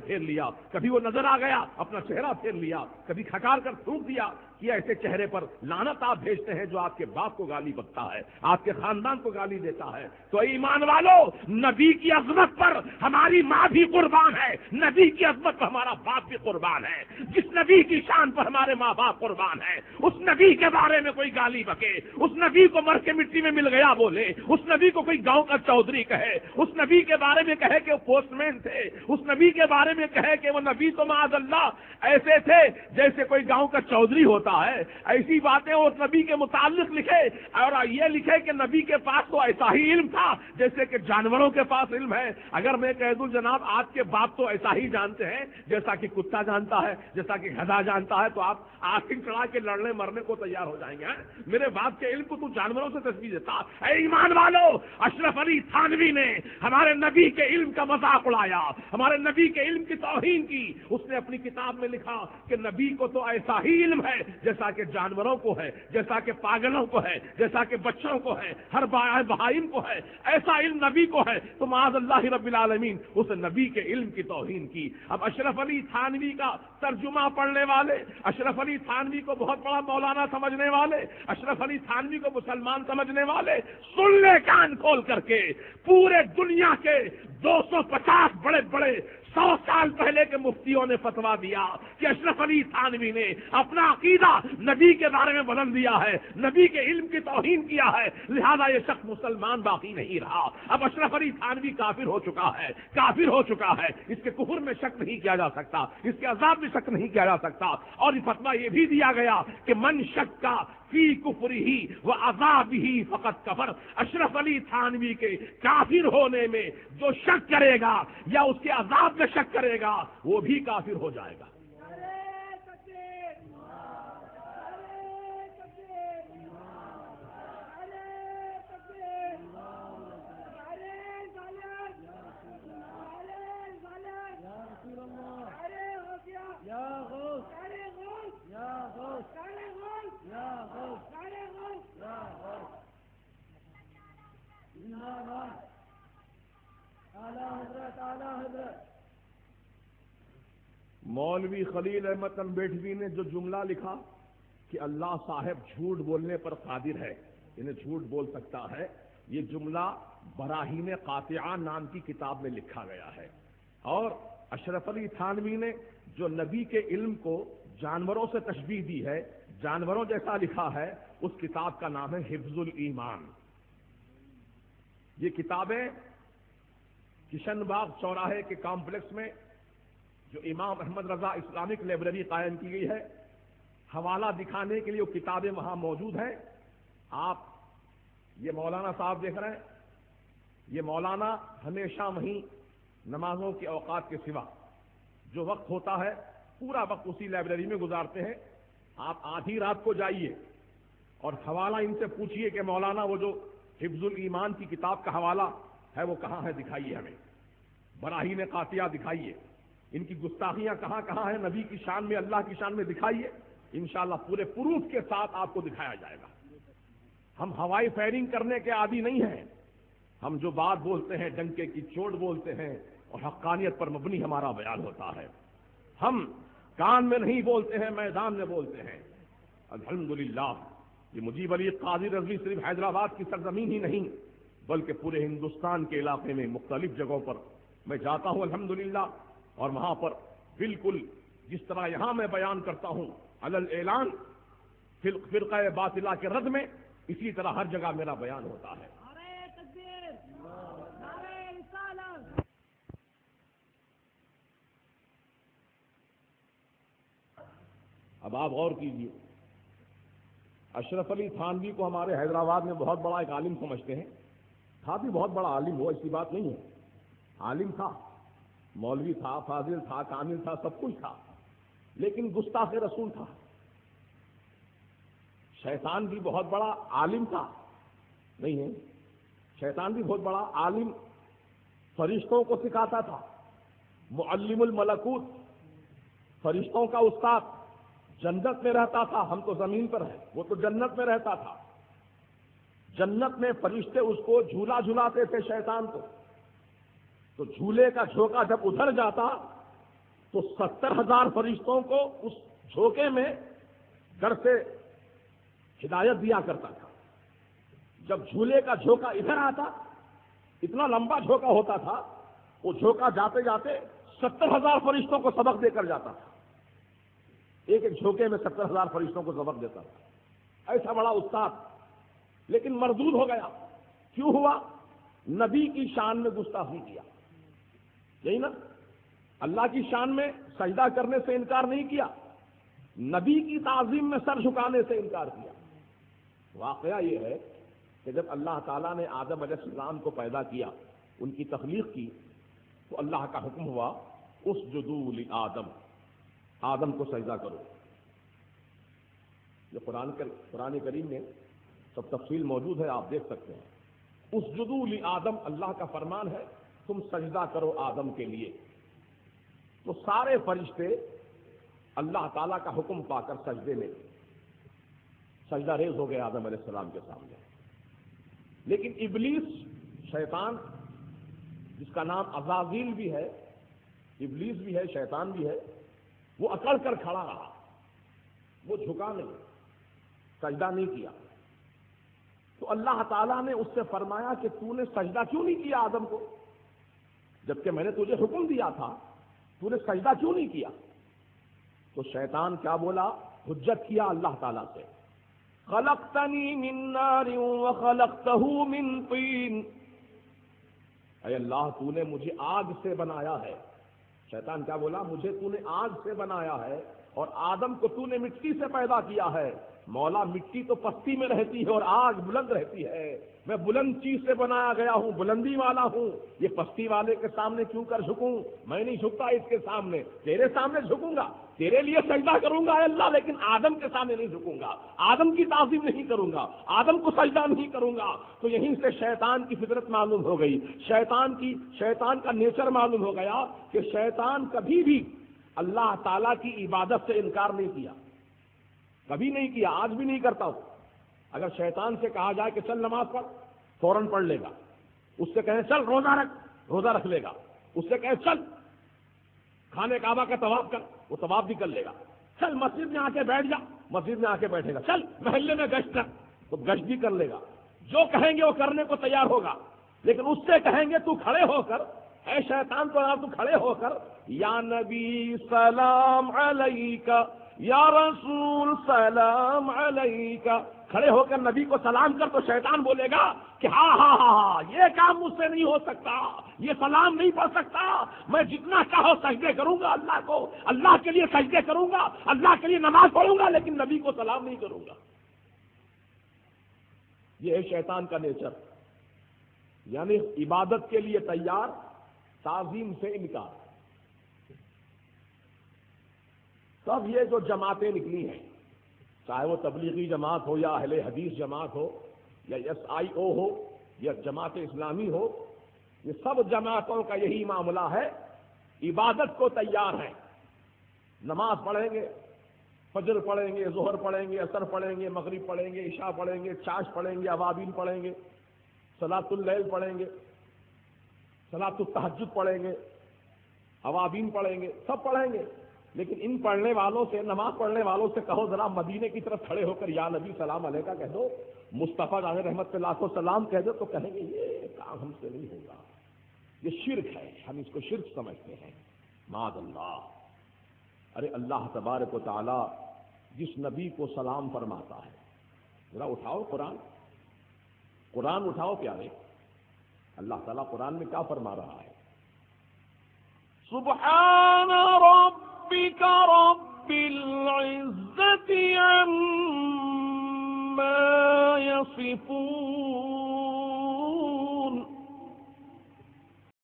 پھیر لیا، کبھی وہ نظر آ گیا اپنا چہرہ پھیر لیا، کبھی کھکار کر تھوک دیا کہ ایسے چہرے پر لعنت آپ بھیجتے ہیں جو آپ کے باپ کو گالی بکتا ہے، آپ کے خاندان کو گالی دیتا ہے۔ تو ایمان والو، نبی کی عظمت پر ہماری ماں بھی قربان ہے، نبی کی عظمت پر ہمارا باپ بھی قربان ہے، جس نبی کی شان پر ہمارے ماں باپ قربان ہے، اس نبی کے بارے میں کوئی گالی بکے، اس نبی کو مر کے مٹی میں مل گیا بولے، اس نبی کو کوئی گاؤں کا چودھری کہے، اس نبی کے بارے میں کہے کہ وہ پوسٹ مین تھے، اس نبی کے بارے میں کہے کہ وہ نبی تو معاذ اللہ ایسے تھے جیسے کوئی گاؤں کا چودھری ہوتا ہے، ایسی باتیں اس نبی کے متعلق لکھے اور یہ لکھے کہ نبی کے پاس تو ایسا ہی علم تھا جیسے کہ جانوروں کے پاس علم ہے۔ اگر میں کہہ دوں جناب آپ کے باپ تو ایسا ہی جانتے ہیں جیسا کہ کتا جانتا ہے، جیسا کہ گدھا جانتا ہے، تو آپ آخر چڑھا کے لڑنے مرنے کو تیار ہو جائیں گے۔ میرے باپ کے علم کو تو جانوروں سے تشبیہ دیتا۔ اے ایمان والو، اشرف علی تھانوی نے ہمارے نبی کے علم کا مذاق اڑایا، ہمارے نبی کے علم کی توہین کی۔ اس نے اپنی کتاب میں لکھا کہ نبی کو تو ایسا ہی علم ہے جیسا کہ جانوروں کو ہے، جیسا کہ پاگلوں کو ہے، جیسا کہ بچوں کو ہے، ہر بہائم کو ہے، ایسا علم نبی کو ہے۔ تو معاذ اللہ رب العالمین اس نبی کے علم کی توہین کی۔ اب اشرف علی تھانوی کا ترجمہ پڑھنے والے، اشرف علی تھانوی کو بہت بڑا مولانا سمجھنے والے، اشرف علی تھانوی کو مسلمان سمجھنے والے، سن لے کان کھول کر کے، پورے دنیا کے 250 بڑے بڑے 100 سال پہلے کے مفتیوں نے فتوا دیا کہ اشرف علی تھانوی نے اپنا عقیدہ نبی کے بارے میں بدل دیا ہے، نبی کے علم کی توہین کیا ہے، لہذا یہ شخص مسلمان باقی نہیں رہا۔ اب اشرف علی تھانوی کافر ہو چکا ہے، کافر ہو چکا ہے، اس کے کفر میں شک نہیں کیا جا سکتا، اس کے عذاب میں شک نہیں کیا جا سکتا۔ اور یہ فتوا یہ بھی دیا گیا کہ من شک کا فی کفرہ و عذابہ فقط کفر۔ اشرف علی تھانوی کے کافر ہونے میں جو شک کرے گا یا اس کے عذاب میں شک کرے گا وہ بھی کافر ہو جائے گا۔ مولوی خلیل احمد امبیڈوی نے جو جملہ لکھا کہ اللہ صاحب جھوٹ بولنے پر قادر ہے، انہیں جھوٹ بول سکتا ہے، یہ جملہ براہین قاطعہ نام کی کتاب میں لکھا گیا ہے۔ اور اشرف علی تھانوی نے جو نبی کے علم کو جانوروں سے تشبیہ دی ہے، جانوروں جیسا لکھا ہے، اس کتاب کا نام ہے حفظ الایمان۔ یہ کتابیں کشن باغ چوراہے کے کمپلیکس میں جو امام احمد رضا اسلامک لائبریری قائم کی گئی ہے، حوالہ دکھانے کے لیے وہ کتابیں وہاں موجود ہیں۔ آپ یہ مولانا صاحب دیکھ رہے ہیں، یہ مولانا ہمیشہ وہیں نمازوں کے اوقات کے سوا جو وقت ہوتا ہے پورا وقت اسی لائبریری میں گزارتے ہیں۔ آپ آدھی رات کو جائیے اور حوالہ ان سے پوچھیے کہ مولانا وہ جو حفظ الایمان کی کتاب کا حوالہ ہے وہ کہاں ہے، دکھائیے ہمیں، براہین قاطعہ دکھائیے، ان کی گستاخیاں کہاں کہاں ہیں، نبی کی شان میں، اللہ کی شان میں دکھائیے، انشاءاللہ پورے پروف کے ساتھ آپ کو دکھایا جائے گا۔ ہم ہوائی فائرنگ کرنے کے عادی نہیں ہیں، ہم جو بات بولتے ہیں ڈنکے کی چوٹ بولتے ہیں اور حقانیت پر مبنی ہمارا بیان ہوتا ہے۔ ہم کان میں نہیں بولتے ہیں، میدان میں بولتے ہیں۔ الحمدللہ یہ مجیب علی قادری رضوی صرف حیدرآباد کی سرزمین ہی نہیں بلکہ پورے ہندوستان کے علاقے میں مختلف جگہوں پر میں جاتا ہوں الحمدللہ، اور وہاں پر بالکل جس طرح یہاں میں بیان کرتا ہوں علی الاعلان فرقہ باطلہ کے رد میں، اسی طرح ہر جگہ میرا بیان ہوتا ہے۔ اب آپ غور کیجیے، اشرف علی تھانوی کو ہمارے حیدرآباد میں بہت بڑا ایک عالم سمجھتے ہیں، تھا بھی بہت بڑا عالم ہو، ایسی بات نہیں ہے، عالم تھا، مولوی تھا، فاضل تھا، کامل تھا، سب کچھ تھا، لیکن گستاخ رسول تھا۔ شیطان بھی بہت بڑا عالم تھا، نہیں ہے، شیطان بھی بہت بڑا عالم، فرشتوں کو سکھاتا تھا، معلم الملکوت، فرشتوں کا استاد، جنت میں رہتا تھا، ہم تو زمین پر ہیں، وہ تو جنت میں رہتا تھا، جنت میں فرشتے اس کو جھولا جھلاتے تھے شیطان کو، تو جھولے کا جھونکا جب ادھر جاتا تو 70,000 فرشتوں کو اس جھوکے میں در سے ہدایت دیا کرتا تھا. جب جھولے کا جھوکا ادھر آتا، اتنا لمبا جھوکا ہوتا تھا، وہ جھوکا جاتے جاتے 70,000 فرشتوں کو سبق دے کر جاتا تھا. ایک ایک جھوکے میں 70,000 فرشتوں کو سبق دیتا تھا. ایسا بڑا استاد، لیکن مردود ہو گیا. کیوں ہوا؟ نبی کی شان میں گستاخی کیا. یہی نا، اللہ کی شان میں سجدہ کرنے سے انکار نہیں کیا، نبی کی تعظیم میں سر جھکانے سے انکار کیا. واقعہ یہ ہے کہ جب اللہ تعالیٰ نے آدم علیہ السلام کو پیدا کیا، ان کی تخلیق کی، تو اللہ کا حکم ہوا اسجدوا لآدم، آدم کو سجدہ کرو. یہ قرآن کریم میں سب تفصیل موجود ہے، آپ دیکھ سکتے ہیں. اسجدوا لآدم اللہ کا فرمان ہے، تم سجدہ کرو آدم کے لیے. تو سارے فرشتے اللہ تعالیٰ کا حکم پا کر سجدے میں سجدہ ریز ہو گئے آدم علیہ السلام کے سامنے. لیکن ابلیس شیطان، جس کا نام عزازیل بھی ہے، ابلیس بھی ہے، شیطان بھی ہے، وہ اکڑ کر کھڑا رہا. وہ جھکا نہیں، سجدہ نہیں کیا. تو اللہ تعالیٰ نے اس سے فرمایا کہ تو نے سجدہ کیوں نہیں کیا آدم کو؟ جبکہ میں نے تجھے حکم دیا تھا، تو نے سجدہ کیوں نہیں کیا؟ تو شیطان کیا بولا؟ حجت کیا اللہ تعالیٰ سے، خلقتنی من نار وخلقتہ من طین. اے اللہ، تو نے مجھے آگ سے بنایا ہے. شیطان کیا بولا؟ مجھے تو نے آگ سے بنایا ہے اور آدم کو تو نے مٹی سے پیدا کیا ہے. مولا، مٹی تو پستی میں رہتی ہے اور آگ بلند رہتی ہے. میں بلند چیز سے بنایا گیا ہوں، بلندی والا ہوں. یہ پستی والے کے سامنے کیوں کر جھکوں؟ میں نہیں جھکتا اس کے سامنے، تیرے سامنے جھکوں گا، تیرے لیے سجدہ کروں گا اے اللہ، لیکن آدم کے سامنے نہیں جھکوں گا، آدم کی تعظیم نہیں کروں گا، آدم کو سجدہ نہیں کروں گا. تو یہیں سے شیطان کی فطرت معلوم ہو گئی، شیطان کا نیچر معلوم ہو گیا کہ شیطان کبھی بھی اللہ تعالیٰ کی عبادت سے انکار نہیں کیا، کبھی نہیں کیا، آج بھی نہیں کرتا ہوں. اگر شیطان سے کہا جائے کہ چل نماز پڑھ، فوراً پڑھ لے گا. اس سے کہیں چل روزہ رکھ لے گا. اس سے کہیں چل خانہ کعبہ کا طواف کر، وہ طواف بھی کر لے گا. چل مسجد میں آ کے بیٹھ جا، مسجد میں آ کے بیٹھے گا. چل محلے میں گشت کر، تو گشت بھی کر لے گا. جو کہیں گے وہ کرنے کو تیار ہوگا. لیکن اس سے کہیں گے تو کھڑے ہو کر، اے شیطان تو کھڑے ہو کر یا نبی سلام علیکہ، یا رسول سلام علیکہ، کھڑے ہو کر نبی کو سلام کر، تو شیطان بولے گا کہ ہاں یہ کام مجھ سے نہیں ہو سکتا، یہ سلام نہیں پڑھ سکتا. میں جتنا چاہو سجدے کروں گا اللہ کو، اللہ کے لیے سجدے کروں گا، اللہ کے لیے نماز پڑھوں گا، لیکن نبی کو سلام نہیں کروں گا. یہ ہے شیطان کا نیچر، یعنی عبادت کے لیے تیار، تعظیم سے انکار. تب یہ جو جماعتیں نکلی ہیں، چاہے وہ تبلیغی جماعت ہو یا اہل حدیث جماعت ہو یا SIO ہو یا جماعت اسلامی ہو، یہ سب جماعتوں کا یہی معاملہ ہے، عبادت کو تیار ہیں. نماز پڑھیں گے، فجر پڑھیں گے، ظہر پڑھیں گے، عصر پڑھیں گے، مغرب پڑھیں گے، عشاء پڑھیں گے، چاش پڑھیں گے، اوابین پڑھیں گے، صلاۃ اللیل پڑھیں گے، صلاۃ التہجد پڑھیں گے، اوابین پڑھیں گے، سب پڑھیں گے. لیکن ان پڑھنے والوں سے، نماز پڑھنے والوں سے کہو ذرا مدینے کی طرف کھڑے ہو کر یا نبی سلام علیکہ کہہ دو، مصطفیٰ علیہ رحمت پہ لاکھوں سلام کہہ دو، تو کہیں گے یہ کام ہم سے نہیں ہوگا، یہ شرک ہے، ہم اس کو شرک سمجھتے ہیں. معاذ اللہ. ارے اللہ تبارک و تعالی جس نبی کو سلام فرماتا ہے، ذرا اٹھاؤ قرآن اٹھاؤ پیارے. اللہ تعالیٰ قرآن میں کیا فرما رہا ہے؟ سبحان ربک رب العزة عما يصفون